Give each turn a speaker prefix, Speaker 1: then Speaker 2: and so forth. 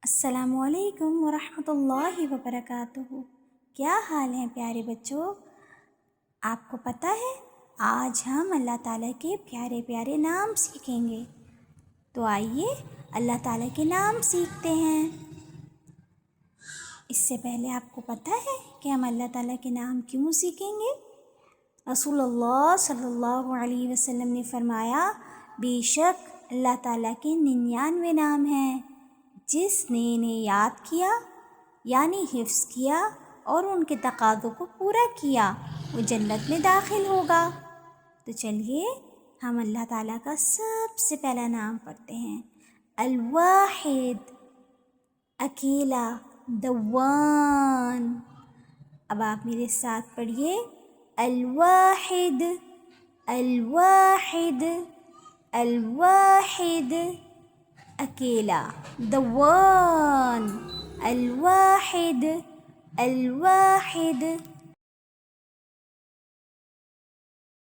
Speaker 1: السلام علیکم ورحمۃ اللہ وبرکاتہ۔ کیا حال ہیں پیارے بچوں؟ آپ کو پتہ ہے آج ہم اللہ تعالیٰ کے پیارے پیارے نام سیکھیں گے، تو آئیے اللہ تعالیٰ کے نام سیکھتے ہیں۔ اس سے پہلے آپ کو پتہ ہے کہ ہم اللہ تعالیٰ کے نام کیوں سیکھیں گے؟ رسول اللہ صلی اللہ علیہ وسلم نے فرمایا، بے شک اللہ تعالیٰ کے 99 نام ہیں، جس نے انہیں یاد کیا یعنی حفظ کیا اور ان کے تقاضوں کو پورا کیا وہ جنت میں داخل ہوگا۔ تو چلیے ہم اللہ تعالیٰ کا سب سے پہلا نام پڑھتے ہیں، الواحد، اکیلا، the one۔ اب آپ میرے ساتھ پڑھیے، الواحد، الواحد، الواحد، اکیلا، the one، الواحد، الواحد۔